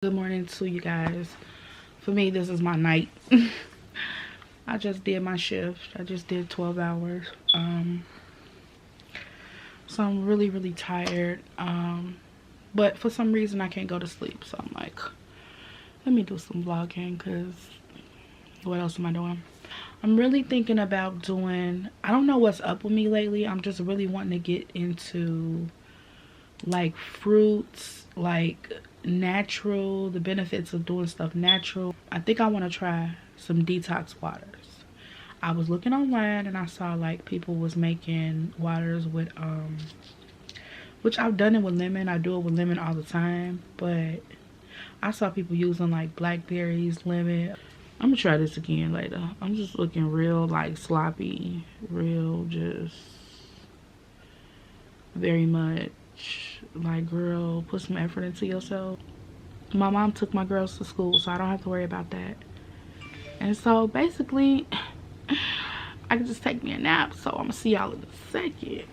Good morning to you guys. For me, this is my night. I just did my shift. I just did 12 hours. So I'm really tired. But for some reason I can't go to sleep. So I'm like, let me do some vlogging because what else am I doing? I'm really thinking about doing, I don't know what's up with me lately. I'm just really wanting to get into like fruits, like natural, the benefits of doing stuff natural. I think I want to try some detox waters. I was looking online and I saw like people was making waters with which I've done it with lemon. I do it with lemon all the time, but I saw people using like blackberries, lemon. I'm gonna try this again later. I'm just looking real like sloppy, real just very much like, girl, put some effort into yourself. My mom took my girls to school, so I don't have to worry about that. And so basically I can just take me a nap. So I'm gonna see y'all in a second.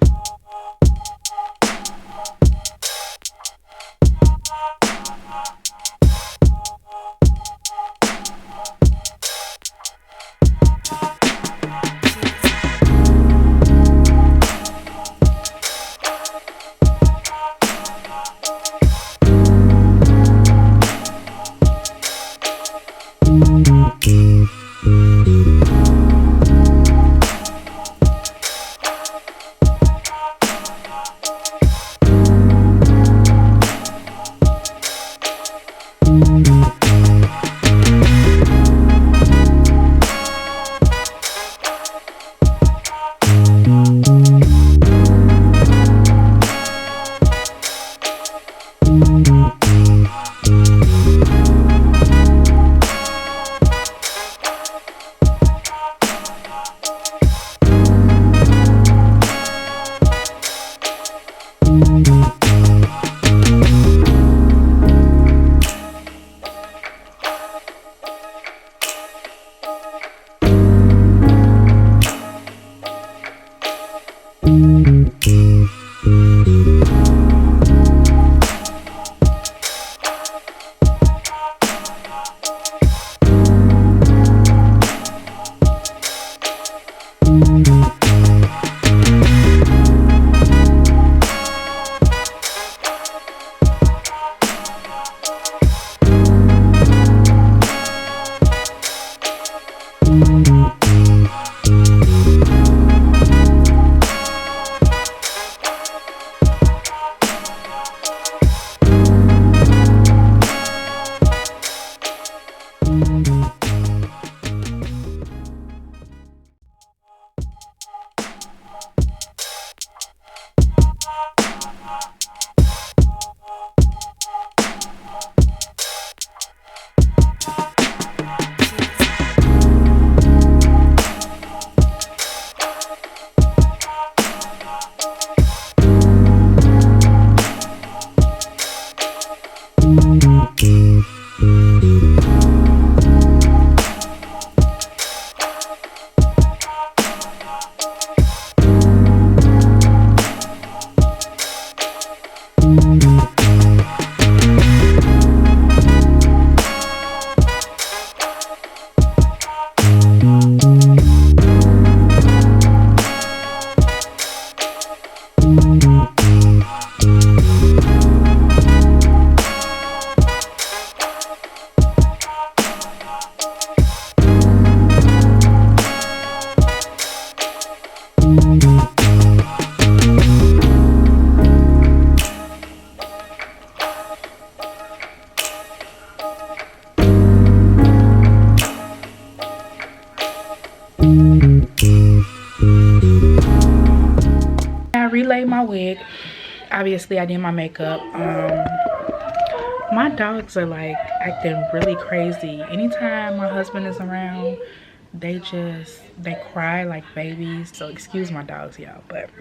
Relayed my wig. Obviously I did my makeup. My dogs are like acting really crazy. Anytime my husband is around, they cry like babies. So excuse my dogs, y'all, but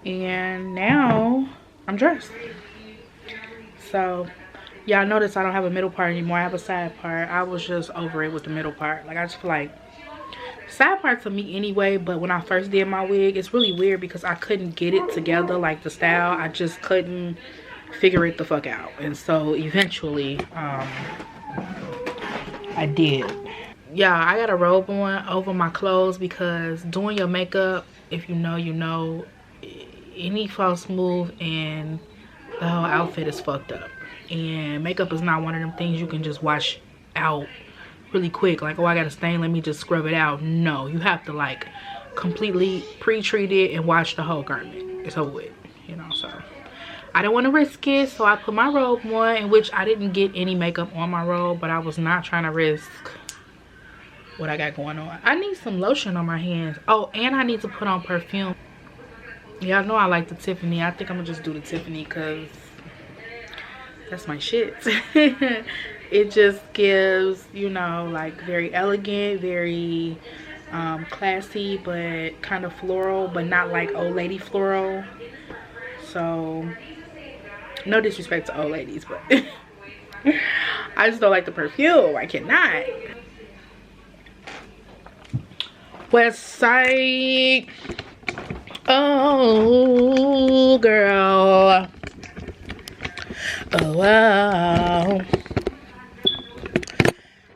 and now I'm dressed. So y'all notice I don't have a middle part anymore. I have a side part. I was just over it with the middle part. Like, I just feel like side parts of me anyway, but when I first did my wig, it's really weird because I couldn't get it together, like the style. I just couldn't figure it the fuck out. And so eventually I did. Yeah, I got a robe on over my clothes because doing your makeup, if you know, you know, any false move and the whole outfit is fucked up. And makeup is not one of them things you can just wash out really quick. Like, oh, I got a stain, let me just scrub it out. No, you have to like completely pre-treat it and wash the whole garment. It's over with, you know. So I didn't want to risk it, so I put my robe on, in which I didn't get any makeup on my robe, but I was not trying to risk what I got going on. I need some lotion on my hands. Oh, and I need to put on perfume. Y'all know I like the Tiffany. I think I'm gonna just do the Tiffany because that's my shit. It just gives, you know, like very elegant, very classy, but kind of floral, but not like old lady floral. So no disrespect to old ladies, but I just don't like the perfume. I cannot. West Side. Oh girl. Oh wow.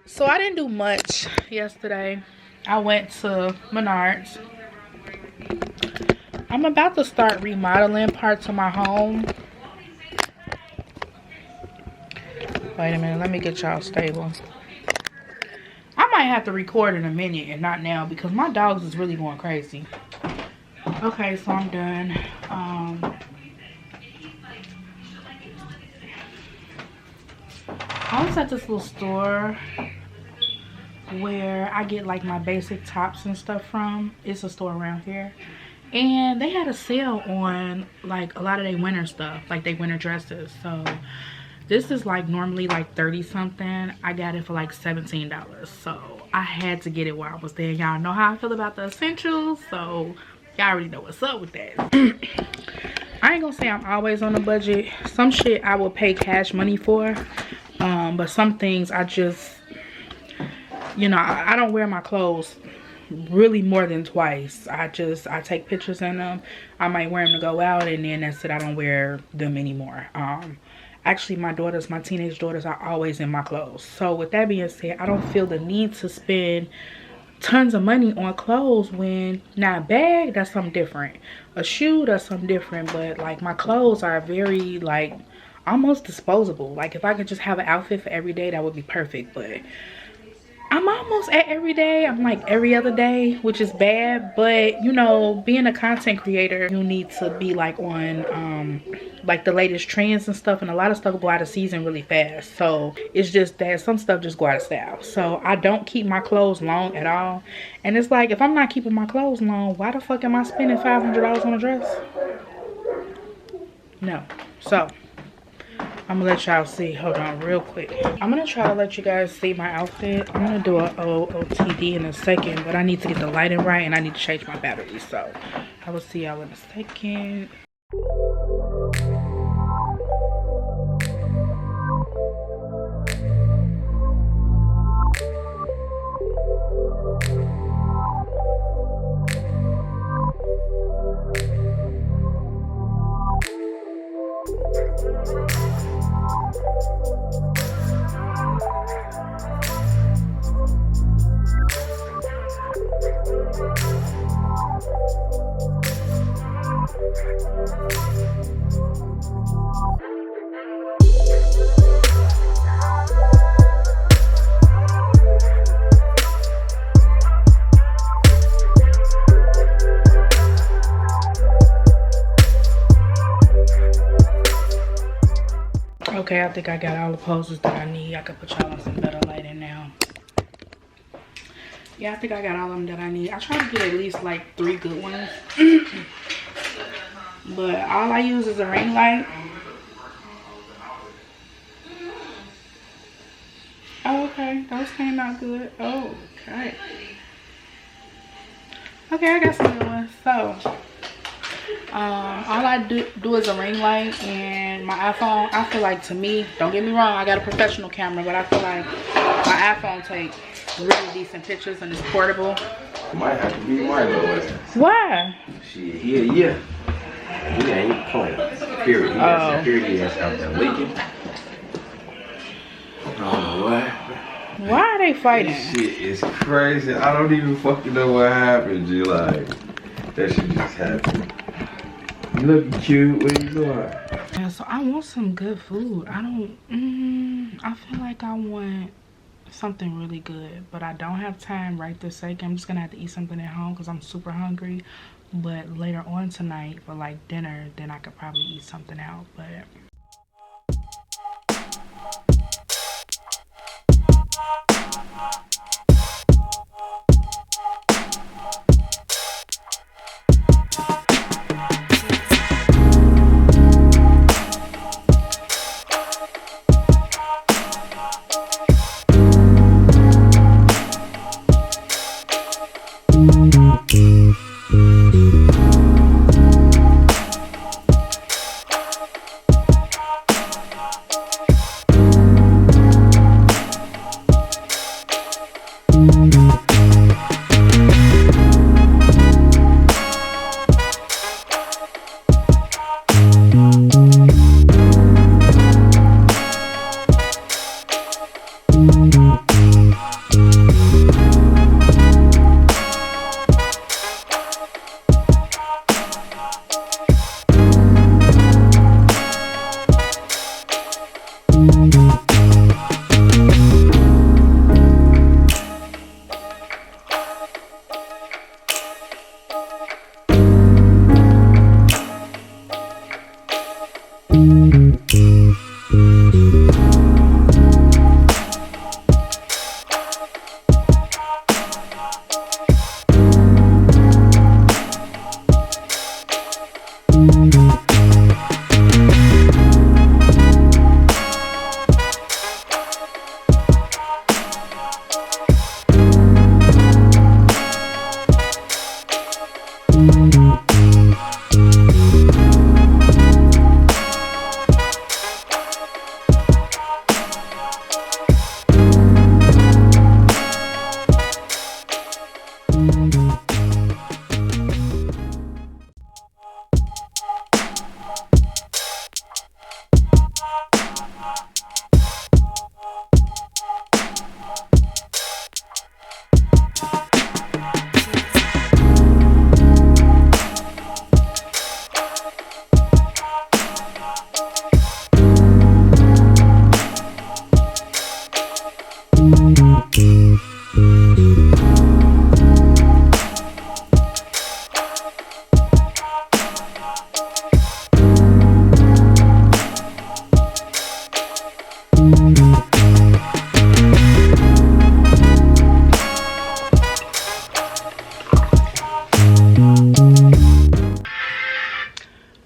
So I didn't do much yesterday. I went to Menards. I'm about to start remodeling parts of my home. Wait a minute, let me get y'all stable. I might have to record in a minute and not now because my dogs is really going crazy. Okay, so I'm done. I was at this little store where I get like my basic tops and stuff from. It's a store around here. And they had a sale on like a lot of their winter stuff, like their winter dresses. So this is like normally like 30 something. I got it for like $17. So I had to get it while I was there. Y'all know how I feel about the essentials. So y'all already know what's up with that. I ain't gonna say I'm always on a budget. Some shit I will pay cash money for. But some things I just, you know, I don't wear my clothes really more than twice. I take pictures in them. I might wear them to go out, and then that's it. I don't wear them anymore. Actually, my teenage daughters are always in my clothes. So with that being said, I don't feel the need to spend tons of money on clothes. When now a bag, that's something different. A shoe, that's something different. But like my clothes are very like almost disposable. Like if I could just have an outfit for every day, that would be perfect. But I'm almost at every day. I'm like every other day, which is bad. But you know, being a content creator, you need to be like on like the latest trends and stuff, and a lot of stuff go out of season really fast. So it's just that some stuff just go out of style. So I don't keep my clothes long at all. And it's like, if I'm not keeping my clothes long, why the fuck am I spending $500 on a dress? No. So I'm gonna let y'all see. Hold on real quick. I'm gonna try to let you guys see my outfit. I'm gonna do a OOTD in a second, but I need to get the lighting right and I need to change my battery. So I will see y'all in a second. Okay, I think I got all the poses that I need. I can put y'all on some better lighting now. Yeah, I think I got all of them that I need. I try to get at least like 3 good ones. But all I use is a ring light. Oh, okay. Those came out good. Oh, okay. Okay, I got some good ones. So all I do is a ring light and my iPhone. I feel like, to me, don't get me wrong, I got a professional camera, but I feel like my iPhone takes really decent pictures and it's portable. Might have to be Virgo with it. Why? Shit, yeah. He ain't playing. security. He got security that's out there leaking. I don't know what happened. Why are they fighting? This shit is crazy. I don't even fucking know what happened, G. Like, that shit just happened. You looking cute. What are you doing? Yeah, so I want some good food. I feel like I want something really good, but I don't have time right this second. I'm just gonna have to eat something at home because I'm super hungry. But later on tonight for like dinner, then I could probably eat something out. But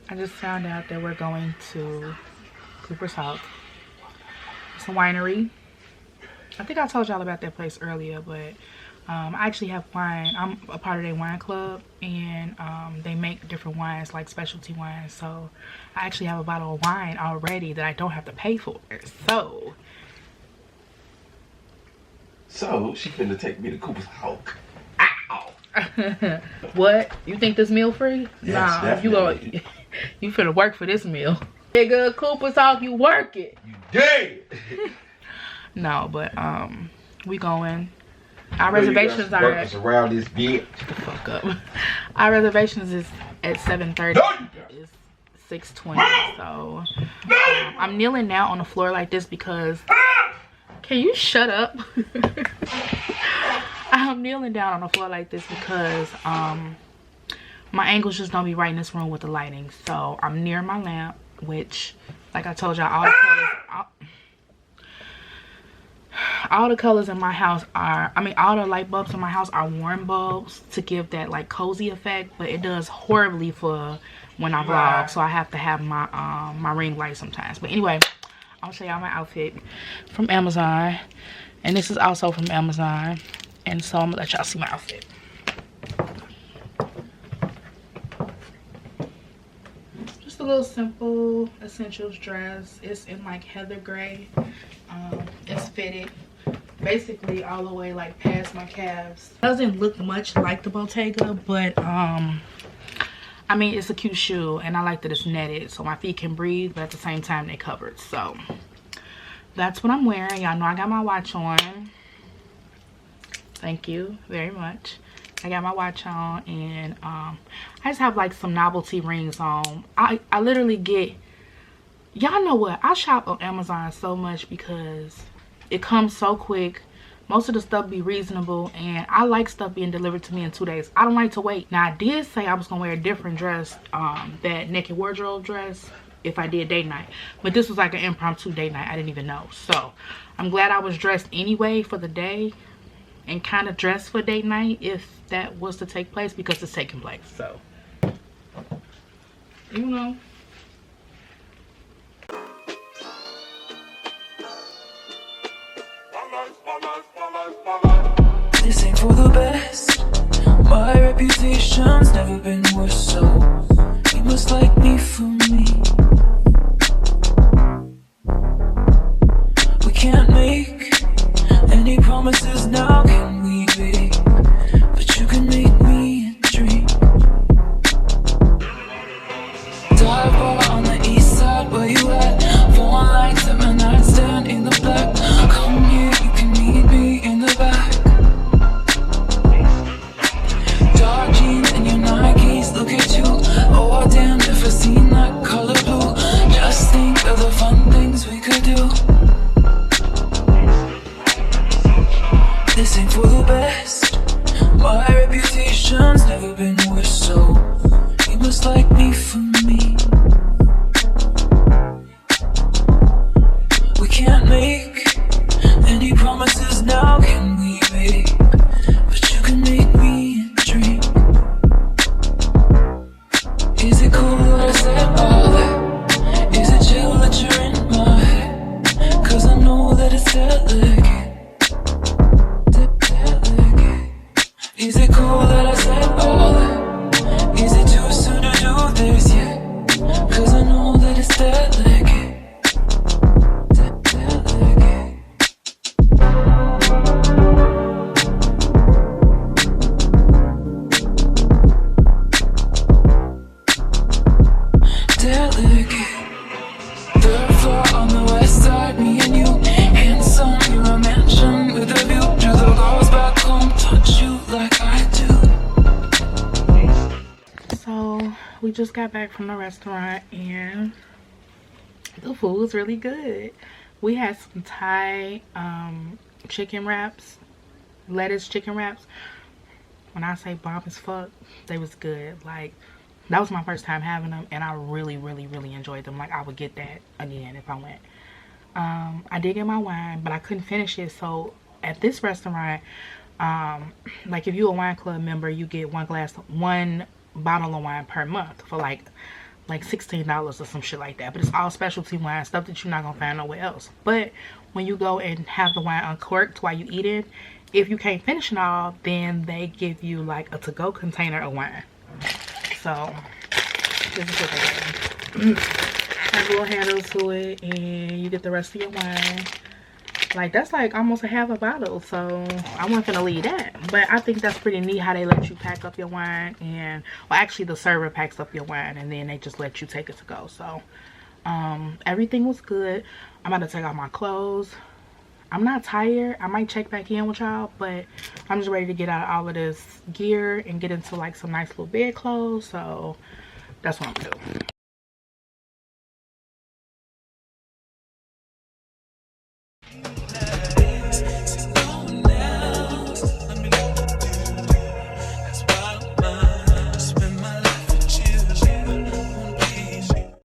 I just found out that we're going to sHawk. It's a winery. I think I told y'all about that place earlier, but I actually have wine. I'm a part of their wine club, and they make different wines, like specialty wines. So I actually have a bottle of wine already that I don't have to pay for. So she finna take me to sHawk. Ow! What? You think this meal free? Yes, nah, definitely. you finna work for this meal. Nigga, sHawk, you work it. You dead. No, but we going. Our reservations are around this bitch. Shut the fuck up. Our reservations is at 7:30. It's 6:20. So I'm kneeling now on the floor like this because. Can you shut up? I'm kneeling down on the floor like this because my angles just don't be right in this room with the lighting. So I'm near my lamp, which, like I told y'all, all the colors in my house are, all the light bulbs in my house are warm bulbs to give that like cozy effect, but it does horribly for when I vlog, so I have to have my my ring light sometimes. But anyway, I'll show y'all my outfit from Amazon, and this is also from Amazon, and so I'm gonna let y'all see my outfit. Just a little simple essentials dress. It's in like heather gray. It's fitted basically all the way like past my calves. Doesn't look much like the Bottega, but I I mean, it's a cute shoe, and I like that it's netted so my feet can breathe, but at the same time they're covered. So that's what I'm wearing. Y'all know I got my watch on. Thank you very much. I got my watch on, and I just have like some novelty rings on. I literally get, y'all know what, I shop on Amazon so much because it comes so quick. Most of the stuff be reasonable, and I like stuff being delivered to me in 2 days. I don't like to wait. Now, I did say I was gonna wear a different dress, that naked wardrobe dress, if I did date night, but this was like an impromptu date night. I didn't even know. So I'm glad I was dressed anyway for the day, and kind of dressed for date night if that was to take place, because it's taking place. So, you know. This ain't for the best. My reputation's never been worse, so you must like me for me. We can't make any promises now, can we, babe? But you can make me a dream. Dive bar on the east side, where you at? 4 lights at my nightstand in the black. Come here, you can meet me in the back. Dark jeans and your Nikes, look at you. Oh damn, never seen that color blue. Just think of the fun things we could do. This ain't for the best. My reputation's never been worse, so you must like me for me. We can't make any promises now, can we, babe? But you can make me a dream. Is it cool that I said all that? Is it chill that you're in my head? Cause I know that it's delicate. Is it cool that I said all that? Is it too soon to do this yet? Cause I know that it's delicate. Delicate. Third floor on the west side, me and you. Handsome, you're a mansion with a view. Do the girls back home touch you like I do? So we just got back from the restaurant, and the food was really good. We had some Thai chicken wraps, lettuce chicken wraps. When I say bomb as fuck, they was good. Like, that was my first time having them, and I really enjoyed them. Like, I would get that again if I went. I did get my wine, but I couldn't finish it. So at this restaurant, like if you're a wine club member, you get one bottle of wine per month for like $16 or some shit like that. But it's all specialty wine, stuff that you're not gonna find nowhere else. But when you go and have the wine uncorked while you eat it, if you can't finish it all, then they give you like a to-go container of wine. So this is what they do. Has a little handle to it, and you get the rest of your wine. Like, that's like almost a half a bottle, so I wasn't gonna leave that. But I think that's pretty neat how they let you pack up your wine, and well, actually the server packs up your wine and then they just let you take it to go. So everything was good. I'm about to take off my clothes. I'm not tired. I might check back in with y'all, but I'm just ready to get out of all of this gear and get into like some nice little bed clothes. So that's what I'm doing.